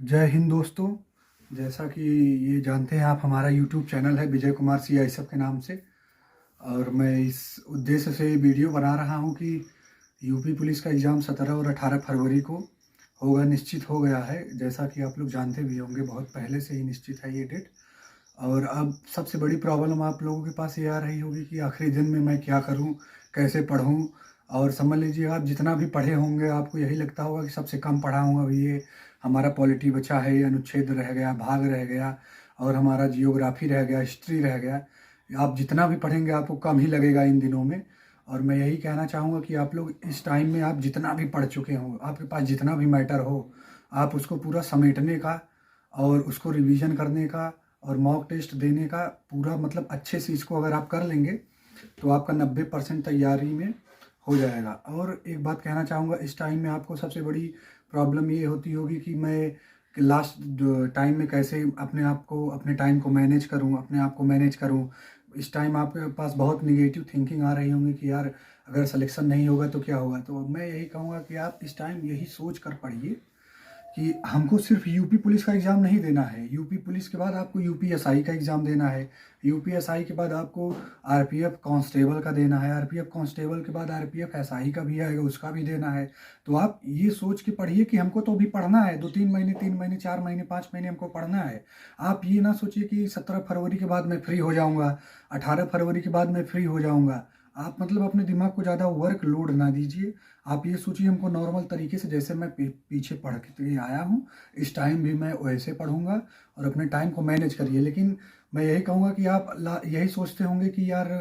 जय हिंद दोस्तों। जैसा कि ये जानते हैं आप, हमारा यूट्यूब चैनल है विजय कुमार CI के नाम से। और मैं इस उद्देश्य से वीडियो बना रहा हूं कि यूपी पुलिस का एग्ज़ाम 17 और 18 फरवरी को होगा, निश्चित हो गया है। जैसा कि आप लोग जानते भी होंगे, बहुत पहले से ही निश्चित है ये डेट। और अब सबसे बड़ी प्रॉब्लम आप लोगों के पास ये आ रही होगी कि आखिरी दिन में मैं क्या करूं, कैसे पढूं। और समझ लीजिए, आप जितना भी पढ़े होंगे आपको यही लगता होगा कि सबसे कम पढ़ा हूँ। अभी ये हमारा पॉलिटी बचा है, ये अनुच्छेद रह गया, भाग रह गया, और हमारा जियोग्राफी रह गया, हिस्ट्री रह गया। आप जितना भी पढ़ेंगे आपको कम ही लगेगा इन दिनों में। और मैं यही कहना चाहूँगा कि आप लोग इस टाइम में, आप जितना भी पढ़ चुके हों, आपके पास जितना भी मैटर हो, आप उसको पूरा समेटने का और उसको रिवीजन करने का और मॉक टेस्ट देने का पूरा, मतलब अच्छे से इसको अगर आप कर लेंगे तो आपका 90% तैयारी में हो जाएगा। और एक बात कहना चाहूँगा, इस टाइम में आपको सबसे बड़ी प्रॉब्लम ये होती होगी कि मैं लास्ट टाइम में कैसे अपने आप को, अपने टाइम को मैनेज करूँ, अपने आप को मैनेज करूँ। इस टाइम आपके पास बहुत निगेटिव थिंकिंग आ रही होंगी कि यार अगर सिलेक्शन नहीं होगा तो क्या होगा। तो मैं यही कहूँगा कि आप इस टाइम यही सोच कर पढ़िए कि हमको सिर्फ यूपी पुलिस का एग्ज़ाम नहीं देना है। यूपी पुलिस के बाद आपको यूपीएसआई का एग्ज़ाम देना है। यूपीएसआई के बाद आपको आरपीएफ कांस्टेबल का देना है। आरपीएफ कांस्टेबल के बाद आरपीएफ एसआई का भी आएगा, उसका भी देना है। तो आप ये सोच के पढ़िए कि हमको तो अभी पढ़ना है, 2-3 महीने, 3 महीने, 4 महीने, 5 महीने हमको पढ़ना है। आप ये ना सोचिए कि 17 फरवरी के बाद मैं फ्री हो जाऊँगा, 18 फरवरी के बाद मैं फ्री हो जाऊँगा। आप मतलब अपने दिमाग को ज़्यादा वर्क लोड ना दीजिए। आप ये सोचिए, हमको नॉर्मल तरीके से, जैसे मैं पीछे पढ़ के आया हूँ, इस टाइम भी मैं वैसे पढ़ूंगा और अपने टाइम को मैनेज करिए। लेकिन मैं यही कहूँगा कि आप यही सोचते होंगे कि यार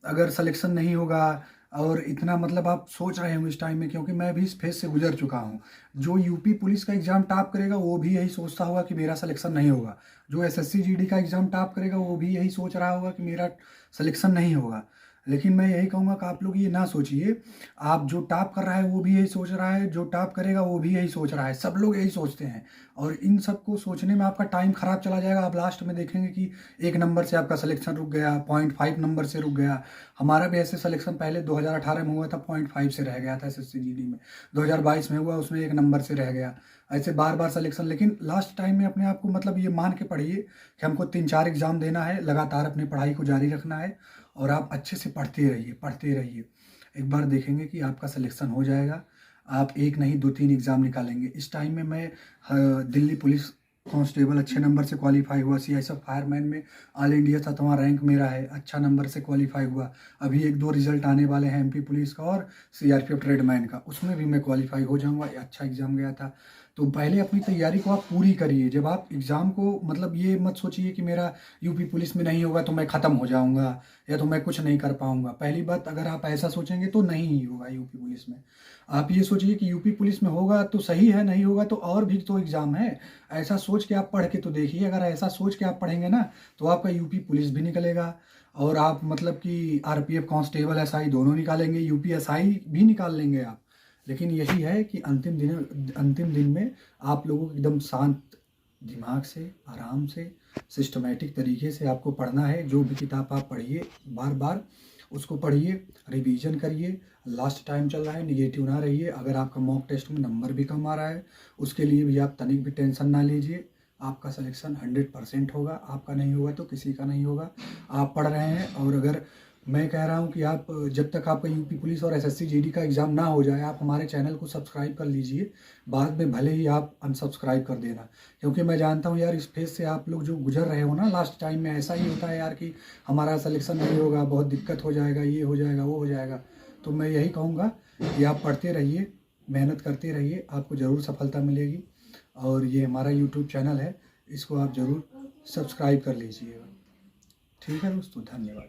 अगर सिलेक्शन नहीं होगा, और इतना मतलब आप सोच रहे होंगे इस टाइम में, क्योंकि मैं भी इस फेज से गुजर चुका हूँ। जो यूपी पुलिस का एग्ज़ाम टॉप करेगा वो भी यही सोचता होगा कि मेरा सिलेक्शन नहीं होगा। जो एसएससी जीडी का एग्ज़ाम टॉप करेगा वो भी यही सोच रहा होगा कि मेरा सिलेक्शन नहीं होगा। लेकिन मैं यही कहूँगा कि आप लोग ये ना सोचिए। आप जो टॉप कर रहा है वो भी यही सोच रहा है, जो टॉप करेगा वो भी यही सोच रहा है, सब लोग यही सोचते हैं। और इन सब को सोचने में आपका टाइम खराब चला जाएगा। आप लास्ट में देखेंगे कि 1 नंबर से आपका सिलेक्शन रुक गया, 0.5 नंबर से रुक गया। हमारा भी ऐसे सिलेक्शन पहले 2018 में हुआ था, 0.5 से रह गया था एसएससी जीडी में। 2022 में हुआ, उसमें 1 नंबर से रह गया। ऐसे बार बार सिलेक्शन। लेकिन लास्ट टाइम में अपने आप को, मतलब ये मान के पढ़िए कि हमको 3-4 एग्जाम देना है, लगातार अपनी पढ़ाई को जारी रखना है, और आप अच्छे से पढ़ते रहिए, पढ़ते रहिए। एक बार देखेंगे कि आपका सिलेक्शन हो जाएगा। आप एक नहीं 2-3 एग्ज़ाम निकालेंगे। इस टाइम में मैं दिल्ली पुलिस कांस्टेबल अच्छे नंबर से क्वालिफाई हुआ। सीआईएसएफ फायरमैन में ऑल इंडिया 7वां रैंक मेरा है, अच्छा नंबर से क्वालिफाई हुआ। अभी 1-2 रिजल्ट आने वाले हैं एमपी पुलिस का और सीआरपीएफ ट्रेडमैन का, उसमें भी मैं क्वालिफाई हो जाऊंगा। अच्छा एग्जाम गया था। तो पहले अपनी तैयारी को आप पूरी करिए। जब आप एग्ज़ाम को, मतलब ये मत सोचिए कि मेरा यूपी पुलिस में नहीं होगा तो मैं ख़त्म हो जाऊंगा या तो मैं कुछ नहीं कर पाऊंगा। पहली बात, अगर आप ऐसा सोचेंगे तो नहीं ही होगा यूपी पुलिस में। आप ये सोचिए कि यूपी पुलिस में होगा तो सही है, नहीं होगा तो और भी तो एग्ज़ाम है। ऐसा सोच के आप पढ़ के तो देखिए। अगर ऐसा सोच के आप पढ़ेंगे ना तो आपका यूपी पुलिस भी निकलेगा, और आप मतलब कि आरपीएफ कांस्टेबल एसआई दोनों निकालेंगे, यूपीएसआई भी निकाल लेंगे आप। लेकिन यही है कि अंतिम दिन में आप लोगों को एकदम शांत दिमाग से, आराम से, सिस्टमेटिक तरीके से आपको पढ़ना है। जो भी किताब आप पढ़िए, बार बार उसको पढ़िए, रिवीजन करिए। लास्ट टाइम चल रहा है, निगेटिव ना रहिए। अगर आपका मॉक टेस्ट में नंबर भी कम आ रहा है, उसके लिए भी आप तनिक भी टेंशन ना लीजिए। आपका सिलेक्शन 100% होगा। आपका नहीं होगा तो किसी का नहीं होगा। आप पढ़ रहे हैं, और अगर मैं कह रहा हूँ कि आप, जब तक आपका यूपी पुलिस और एसएससी जीडी का एग्ज़ाम ना हो जाए, आप हमारे चैनल को सब्सक्राइब कर लीजिए। बाद में भले ही आप अनसब्सक्राइब कर देना, क्योंकि मैं जानता हूँ यार, इस फेज से आप लोग जो गुजर रहे हो ना, लास्ट टाइम में ऐसा ही होता है यार कि हमारा सिलेक्शन नहीं होगा, बहुत दिक्कत हो जाएगा, ये हो जाएगा, वो हो जाएगा। तो मैं यही कहूँगा कि आप पढ़ते रहिए, मेहनत करते रहिए, आपको ज़रूर सफलता मिलेगी। और ये हमारा यूट्यूब चैनल है, इसको आप ज़रूर सब्सक्राइब कर लीजिएगा। ठीक है दोस्तों, धन्यवाद।